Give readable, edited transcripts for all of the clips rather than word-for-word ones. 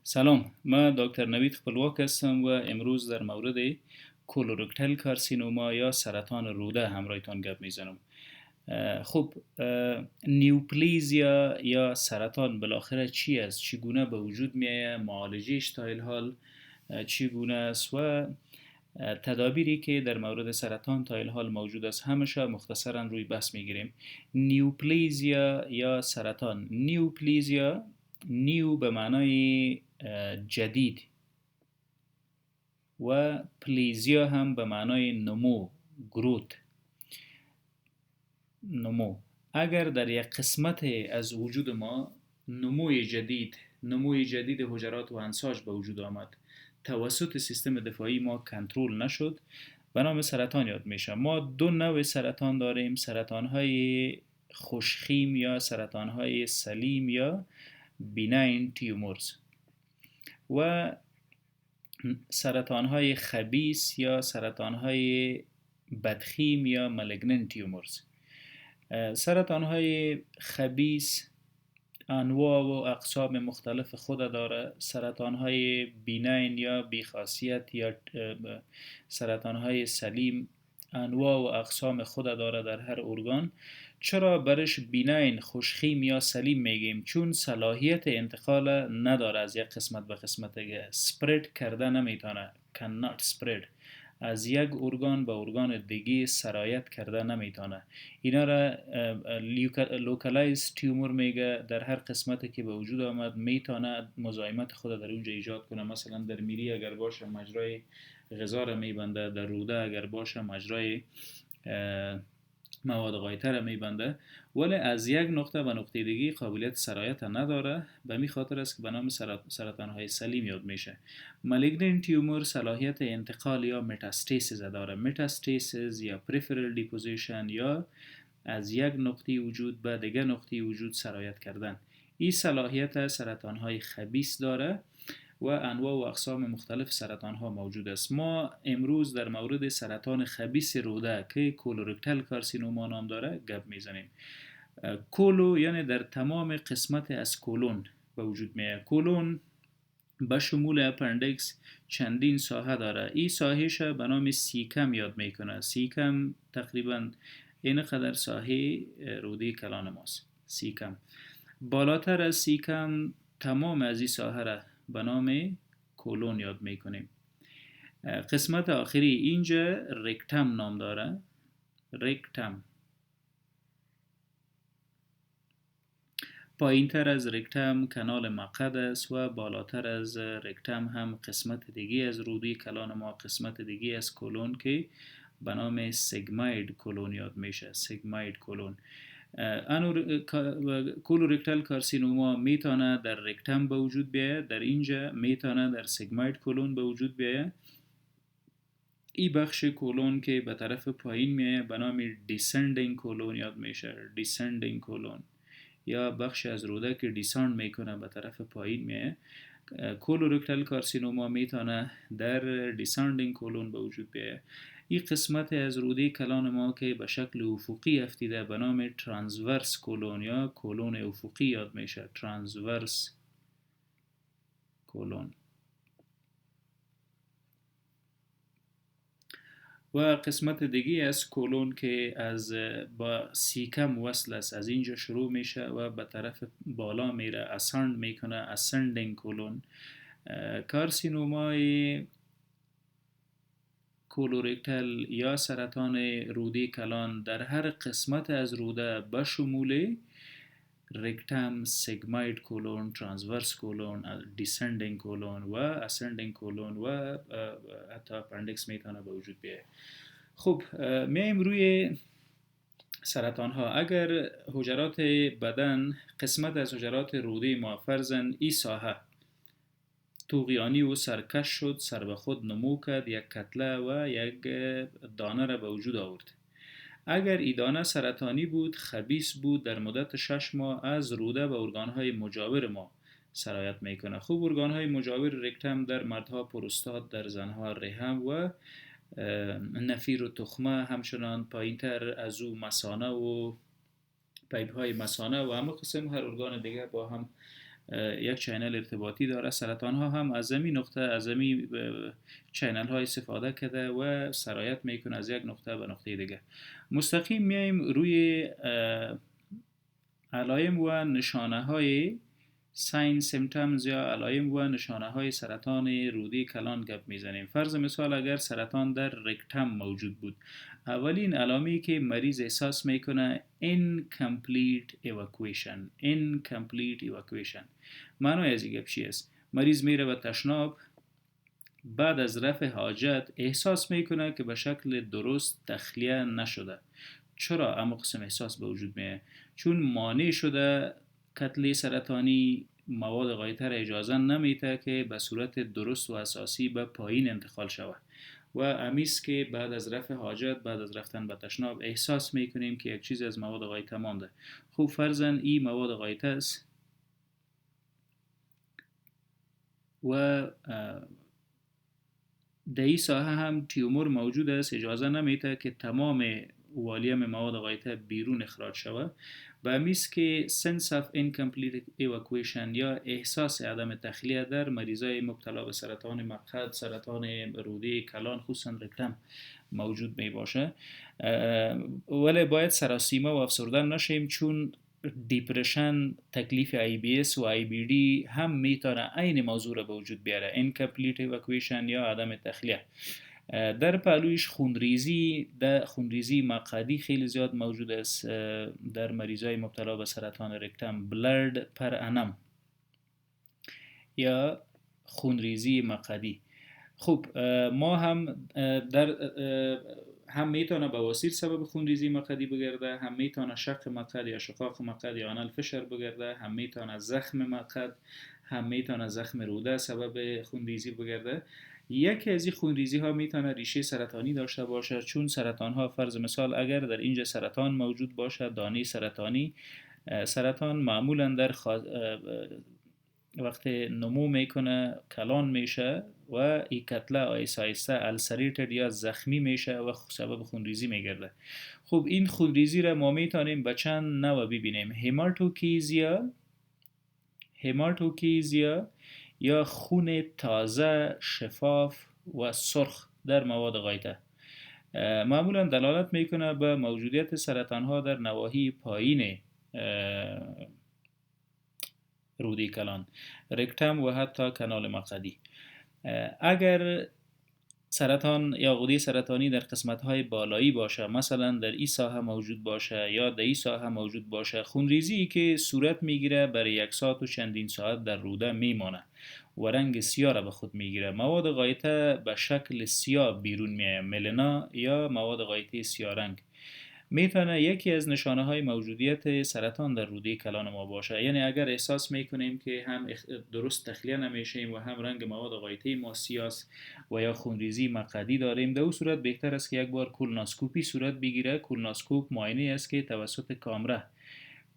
سلام، من دکتر نوید خپلواک هستم و امروز در مورد کولورکتل کارسینوما یا سرطان روده همراهتان گپ میزنم. خب، نیوپلیزیا یا سرطان بالاخره چی است؟ چگونه به وجود میآید؟ معالجهش تا این حال چگونه است؟ و تدابیری که در مورد سرطان تا این حال موجود است همشه مختصرا روی بحث میگیریم. نیوپلیزیا یا سرطان. نیوپلیزیا، نیو به معنای جدید و پلیزیا هم به معنای نمو، گروت، نمو. اگر در یک قسمت از وجود ما نموی جدید حجرات و انساج به وجود آمد توسط سیستم دفاعی ما کنترل نشد، به نام سرطان یاد میشه. ما دو نوع سرطان داریم: سرطان های خوشخیم یا سرطان های سلیم یا بیناین تیومورز و سرطان های خبیث یا سرطان های بدخیم یا مالگننت تیومورز. سرطان های خبیث انواع و اقسام مختلف خود داره. سرطان های بیناین یا بیخاصیت یا سرطان های سلیم انواع و اقسام خود داره در هر ارگان. چرا برش بیناین، خوشخیم یا سلیم میگیم؟ چون صلاحیت انتقال نداره از یک قسمت به قسمت دیگه، سپرد کرده نمیتونه، cannot spread، از یک ارگان به ارگان دیگه سرایت کرده نمیتونه. اینا را لوکالایز تیومور میگه. در هر قسمتی که به وجود آمد میتونه مزاحمت خود در اونجا ایجاد کنه. مثلا در میری اگر باشه مجرای غذا را میبنده، در روده اگر باشه مجرای مواد غایطه را میبنده، ولی از یک نقطه به نقطه دیگه قابلیت سرایت نداره. به می خاطر است که به نام سرطان های سلیم یاد میشه. مالیگننت تیومور صلاحیت انتقال یا متاستاسیس داره. متاستاسیس یا پریفرال دیپوزیشن یا از یک نقطه وجود به دیگر نقطه وجود سرایت کردن. این صلاحیت سرطان های خبیث داره و انواع و اقسام مختلف سرطان ها موجود است. ما امروز در مورد سرطان خبیث روده که کولورکتل کارسینوما نام داره گپ میزنیم. کولو یعنی در تمام قسمت از کولون به وجود میاد. کولون به شمول اپندکس چندین ساحه داره. این ساحهش به نام سیکم یاد میکنه. سیکم تقریبا اینقدر ساحه روده کلان ماست. سیکم بالاتر از سیکم تمام از این ساحه را به نام کولون یاد میکنیم. قسمت آخری اینجا رکتم نام داره. رکتم. پایین تر از رکتم کانال مقعد است و بالاتر از رکتم هم قسمت دیگه از روده کلان ما، قسمت دیگه از کولون که به نام سگماید کولون یاد میشه. سگماید کولون. کولورکتل کارسینوما میتونه در رکتم به وجود بیاید، در اینجا میتونه در سگماید کولون به وجود بیاید. این بخش کولون که به طرف پایین میاد به نام دیسندینگ کولون یاد میشه. دیسندینگ کولون یا بخش از روده که دیساند میکنه به طرف پایین میاد. کولورکتل کارسینوما میتونه در دیسندینگ کولون به وجود بیاید. این قسمت از روده کلان ما که به شکل افقی افتیده به نام ترانسورس کولون یا کولون افقی یاد میشه. ترانسورس کولون. و قسمت دیگه از کولون که از با سیکم وصل است، از اینجا شروع میشه و به طرف بالا میره، اسند میکنه. اسندینگ کولون. کارسینومای کولورکتل یا سرطان روده کلان در هر قسمت از روده به شمول رکتم، سگماید کولون، ترانسورس کولون، دیسندینگ کولون و اسندینگ کولون و حتی اپندکس میتونه به وجود بیاید. خب، میایم روی سرطان ها. اگر حجرات بدن، قسمت از حجرات روده ما فرضاً این ساحه طغیانی و سرکش شد، سر به خود نمو کرد، یک کتله و یک دانه را به وجود آورد. اگر این دانه سرطانی بود، خبیث بود، در مدت 6 ماه از روده به ارگانهای مجاور ما سرایت میکنه. خوب، ارگانهای مجاور رکتم در مردها پروستات، در زنها رحم و نفیر و تخمه، همچنان پایینتر از او مثانه و پیپ های مثانه و همه قسم هر ارگان دیگه با هم یک چینل ارتباطی داره. سرطان ها هم از این نقطه، از این چینل ها استفاده کرده و سرایت میکنه از یک نقطه به نقطه دیگه. مستقیم میایم روی علائم و نشانه های ساین سیمپتومز یا علائم و نشانه های سرطان روده کلان گپ میزنیم. فرض مثال اگر سرطان در رکتم موجود بود، اولین علائمی که مریض احساس میکنه incomplete evacuation. معنای از این گپ چی است؟ مریض میره و تشناب، بعد از رفع حاجت احساس میکنه که به شکل درست تخلیه نشده. چرا اما قسم احساس به وجود میه؟ چون مانع شده کتله سرطانی مواد غایطه را اجازه نمیده که به صورت درست و اساسی به پایین انتقال شود و امیست که بعد از رفع حاجت، بعد از رفتن به تشناب احساس میکنیم که یک چیز از مواد غایطه مانده. خوب فرضاً این مواد غایطه است و در این ساحه هم تیومور موجود است، اجازه نمیده که تمام والیم مواد غایطه بیرون اخراج شود و امیست که sense of incomplete evacuation یا احساس عدم تخلیه در مریضای مبتلا به سرطان مقعد، سرطان روده کلان خصوصا رکتم موجود می باشه. ولی باید سراسیمه و افسرده نشیم، چون دیپرشن، تکلیف IBS و IBD هم میتونه عین موضوع را به وجود بیاره، incomplete evacuation یا عدم تخلیه. در پهلویش خونریزی مقعدی خیلی زیاد موجود است در مریضای مبتلا به سرطان رکتم، بلرد پر انم یا خونریزی مقعدی. خب ما هم هم میتونه بواسیر سبب خونریزی مقعدی بگرده، هم میتونه شق مقعد یا شقاق مقعد یا آنال فشر بگرده، هم میتونه زخم مقعد، هم میتونه زخم روده سبب خونریزی بگرده. یکی از این خونریزی ها میتونه ریشه سرطانی داشته باشه، چون سرطان ها فرض مثال اگر در اینجا سرطان موجود باشه، دانه سرطانی، سرطان معمولا در وقت نمو میکنه کلان میشه و این کتله آیسته السریتد یا زخمی میشه و سبب خونریزی میگرده. خب این خونریزی را ما میتونیم به چند نوع ببینیم: هماتوکیزیا یا خون تازه شفاف و سرخ در مواد غایطه، معمولا دلالت میکنه به موجودیت سرطان ها در نواحی پایین روده کلان، رکتم و حتی کانال مقعدی. اگر سرطان یا غده سرطانی در قسمت‌های بالایی باشه، مثلا در این ساحه موجود باشه یا در این ساحه موجود باشه، خونریزی که صورت میگیره برای 1 ساعت و چندین ساعت در روده میمانه و رنگ سیاه را به خود میگیره. مواد غایطه به شکل سیاه بیرون میاد، ملنا یا مواد غایطه سیاه رنگ میتونه یکی از نشانه های موجودیت سرطان در روده کلان ما باشه. یعنی اگر احساس میکنیم که هم درست تخلیه نمیشیم و هم رنگ مواد غایطه ما سیاه و یا خونریزی مقعدی داریم، در اون صورت بهتر است که یک بار کولونوسکوپی صورت بگیره. کولونوسکوپ معاینه است که توسط کامره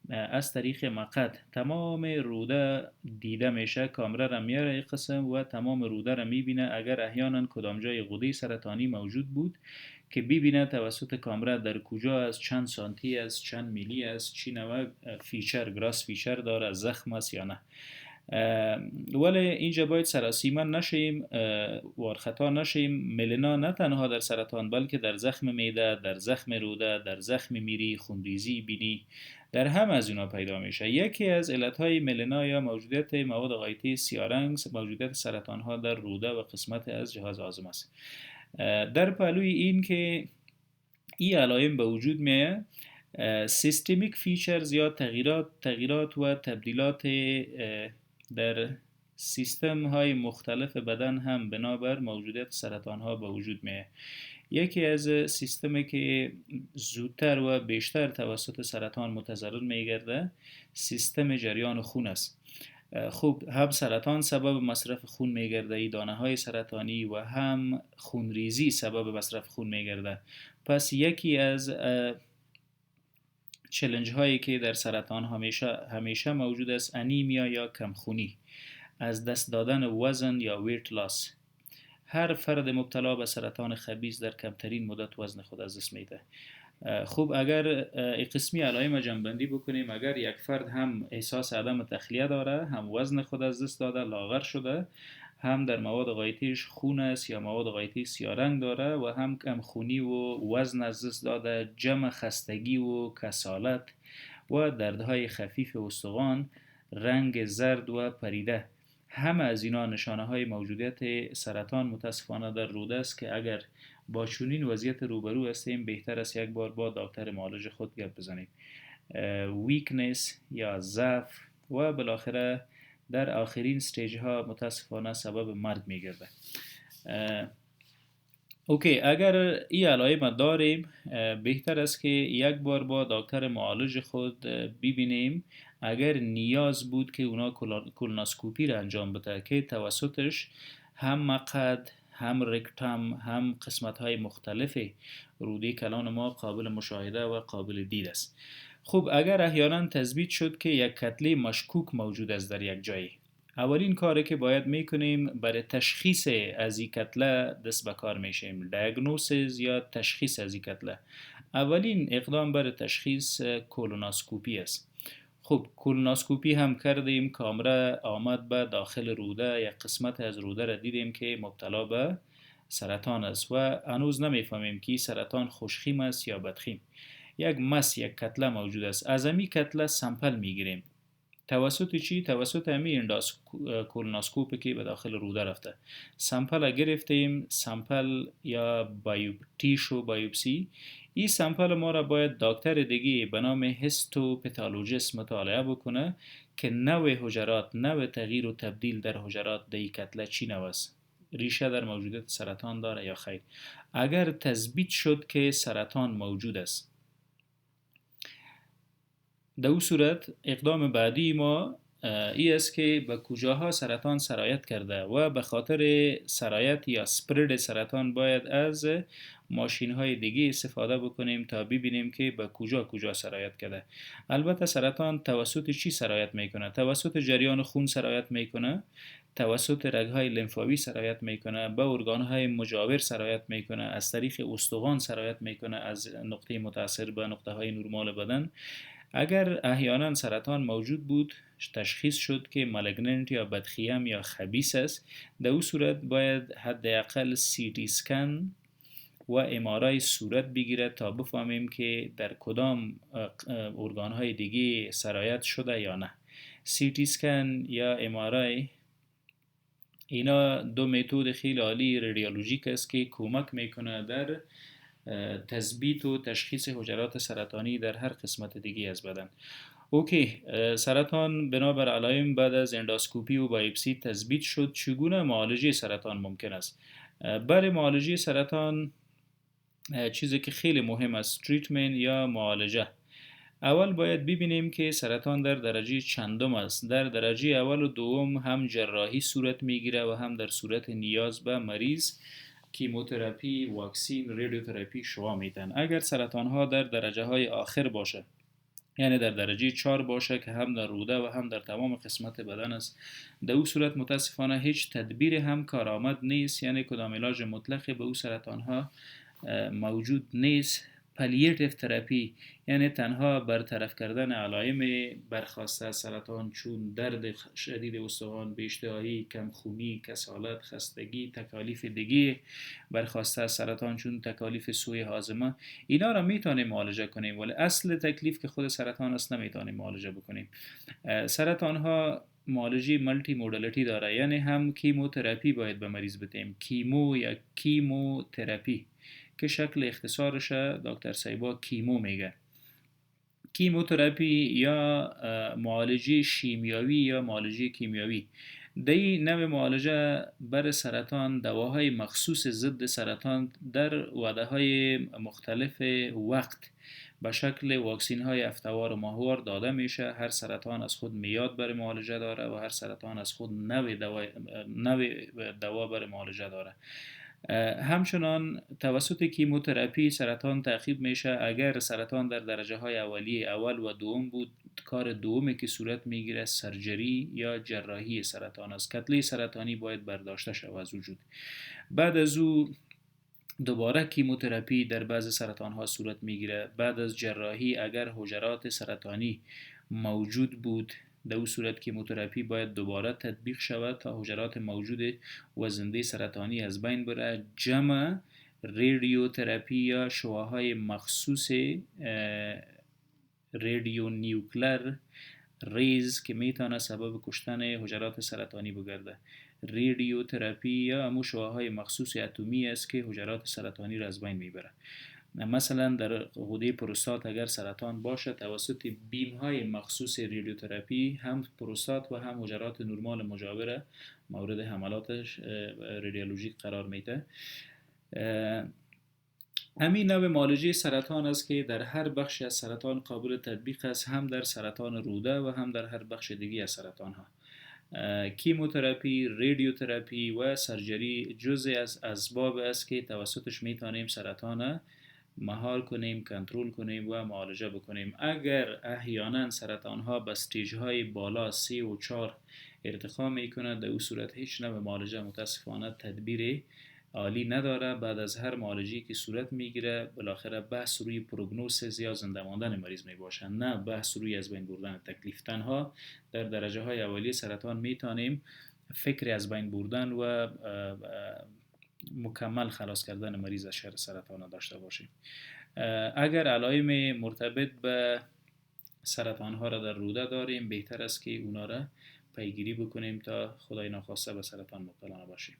از طریق مقعد تمام روده دیده میشه. کامره را میاره این قسم و تمام روده را میبینه. اگر احیانا کدام جای غده سرطانی موجود بود که ببینه توسط کامره در کجا است، چند سانتی است، چند میلی است، چی نوع فیچر، گراس فیچر داره، زخم است یا نه. ولی اینجا باید سراسیمه نشیم، وارخطا نشیم. ملنا نه تنها در سرطان بلکه در زخم معده، در زخم روده، در زخم میری، خونریزی بینی، در همه از اینا پیدا میشه. یکی از علتهای ملنا یا موجودیت مواد غایطه سیارنگ موجودیت سرطان ها در روده و قسمت از جهاز هاضمه است. در پهلوی این که این علائم به وجود میاد، سیستمیک فیچرز یا تغییرات و تبدیلات در سیستم های مختلف بدن هم بنابر موجودیت سرطان ها به وجود میاد. یکی از سیستمی که زودتر و بیشتر توسط سرطان متضرر میگرده سیستم جریان خون است. خوب هم سرطان سبب مصرف خون میگرده، ای دانه های سرطانی، و هم خونریزی سبب مصرف خون میگرده. پس یکی از چالش هایی که در سرطان همیشه موجود است انیمیا یا کمخونی، از دست دادن وزن یا ویت لاس. هر فرد مبتلا به سرطان خبیث در کمترین مدت وزن خود از دست میده. خوب اگر قسمی علائم جنبندی بکنیم، اگر یک فرد هم احساس عدم تخلیه داره، هم وزن خود از دست داده، لاغر شده، هم در مواد غایطیش خون است یا مواد غایطی سیاه رنگ داره و هم کم خونی و وزن از دست داده، جمع خستگی و کسالت و دردهای خفیف استخوان، رنگ زرد و پریده، همه از اینا نشانه های موجودیت سرطان متاسفانه در روده است که اگر با چنین وضعیت روبرو هستیم بهتر است یک بار با دکتر معالج خود گپ بزنیم. ویکنس یا ضعف و بالاخره در آخرین استیج ها متاسفانه سبب مرگ میگرده. اوکی، اگر این علائم داریم بهتر است که یک بار با دکتر معالج خود ببینیم. اگر نیاز بود که اونا کولونوسکوپی را انجام بده که توسطش هم مقعد، هم رکتم، هم قسمت های مختلف روده کلان ما قابل مشاهده و قابل دید است. خب اگر احیانا تثبیت شد که یک کتله مشکوک موجود است در یک جایی، اولین کاری که باید میکنیم برای تشخیص از این کتله دست به کار میشیم. دیاگنوسیس یا تشخیص از این کتله، اولین اقدام برای تشخیص کولونوسکوپی است. خب کولونوسکوپی هم کردیم، کامره آمد به داخل روده، یک قسمت از روده را دیدیم که مبتلا به سرطان است و هنوز نمیفهمیم که سرطان خوشخیم است یا بدخیم. یک مس، یک کتله موجود است. از امی کتله سمپل میگیریم. توسط چی؟ توسط امی کولونوسکوپی که به داخل روده رفته. سمپل گرفتیم، سمپل یا تیشو بایوپسی. این سمپل ما را باید دکتر دیگه به نام هیستوپاتولوژیست مطالعه بکنه که نوع حجرات، نوع تغییر و تبدیل در حجرات در این کتله چی نوع است، ریشه در موجودیت سرطان داره یا خیر. اگر تثبیت شد که سرطان موجود است، در اون صورت اقدام بعدی ما ای است که به کجاها سرطان سرایت کرده و به خاطر سرایت یا سپرد سرطان باید از ماشین های دیگه استفاده بکنیم تا ببینیم که به کجا سرایت کرده. البته سرطان توسط چی سرایت میکنه؟ توسط جریان خون سرایت میکنه، توسط رگهای لنفاوی سرایت میکنه، به ارگانهای مجاور سرایت میکنه، از طریق استخوان سرایت میکنه از نقطه متاثر به نقطه های نرمال بدن. اگر احیانا سرطان موجود بود، تشخیص شد که مالگننت یا بدخیم یا خبیث است، در اون صورت باید حداقل سی تی اسکن و ام‌آرآی صورت بگیره تا بفهمیم که در کدام ارگان‌های دیگه سرایت شده یا نه. سی تی اسکن یا ام‌آرآی اینا دو متد خیلی عالی رادیولوژیک است که کمک میکنه در تثبیت و تشخیص حجرات سرطانی در هر قسمت دیگه از بدن. اوکی، سرطان بنابر علائم بعد از اندوسکوپی و بایوپسی تثبیت شد. چگونه معالجه سرطان ممکن است؟ برای معالجه سرطان چیزی که خیلی مهم است تریتمنت یا معالجه. اول باید ببینیم که سرطان در درجه چندم است. در درجه اول و دوم هم جراحی صورت میگیره و هم در صورت نیاز به مریض کیموتراپی، واکسین، رادیوتراپی شوا میدن. اگر سرطان ها در درجه های آخر باشه، یعنی در درجه 4 باشه که هم در روده و هم در تمام قسمت بدن است، در او صورت متاسفانه هیچ تدبیر هم کارآمد نیست، یعنی کدام علاج مطلقی به او سرطان ها موجود نیست. پالیاتیو تراپی یعنی تنها برطرف کردن علائم برخاسته از سرطان چون درد شدید استخوان، بی‌اشتهایی، کمخونی، کسالت، خستگی، تکالیف دیگه برخاسته از سرطان چون تکالیف سوء هاضمه، اینا را میتونیم معالجه کنیم، ولی اصل تکلیف که خود سرطان است نمیتونیم معالجه بکنیم. سرطان ها معالجه مالتی مودالیتی داره، یعنی هم کیموتراپی باید به مریض بدیم، کیمو یا کیموتراپی که شکل اختصارش دکتر سایبا کیمو میگه. کیموتراپی یا معالجه شیمیایی یا معالجه کیمیایی. در این نوع معالجه بر سرطان دواهای مخصوص ضد سرطان در وعده‌های مختلف وقت به شکل واکسین های هفته‌وار و ماهوار داده میشه. هر سرطان از خود میاد برای معالجه داره و هر سرطان از خود نوع دوا برای معالجه داره. همچنان توسط کیموتراپی سرطان تعقیب میشه. اگر سرطان در درجه های اولیه اول و دوم بود، کار دومی که صورت میگیره سرجری یا جراحی سرطان است. کتله سرطانی باید برداشته شود از وجود. بعد از او دوباره کیموتراپی در بعض سرطان ها صورت میگیره. بعد از جراحی اگر حجرات سرطانی موجود بود، در او صورت کیموتراپی باید دوباره تطبیق شود تا حجرات موجود و زنده سرطانی از بین بره. جمع رادیوتراپی یا شعاعهای مخصوص رادیو نیوکلر ریز که میتونه سبب کشتن حجرات سرطانی بگرده. رادیوتراپی یا همون شعاعهای مخصوص اتمی است که حجرات سرطانی را از بین میبره. مثلا در غده پروستات اگر سرطان باشه، توسط بیم های مخصوص رادیوتراپی هم پروستات و هم حجرات نرمال مجاوره مورد حملات رادیولوژیک قرار میده. همین نوع معالجه سرطان است که در هر بخش از سرطان قابل تطبیق است، هم در سرطان روده و هم در هر بخش دیگه از سرطان ها. کیموتراپی، رادیوتراپی و سرجری جزء از اسباب است که توسطش میتونیم سرطان مهار کنیم، کنترل کنیم و معالجه بکنیم. اگر احیانا سرطان ها به استیج های بالا 3 و 4 ارتقا میکنه، در اون صورت هیچ نوع معالجه متاسفانه تدبیر عالی نداره. بعد از هر معالجه‌ای که صورت میگیره بالاخره بحث روی پروگنوز یا زنده ماندن مریض میباشه، نه بحث روی از بین بردن تکلیف. تنها در درجه های اولیه سرطان میتونیم فکری از بین بردن و مکمل خلاص کردن مریض از شر سرطان داشته باشیم. اگر علائم مرتبط به سرطان ها را در روده داریم، بهتر است که اونا را پیگیری بکنیم تا خدای ناخواسته به سرطان مبتلا نباشیم.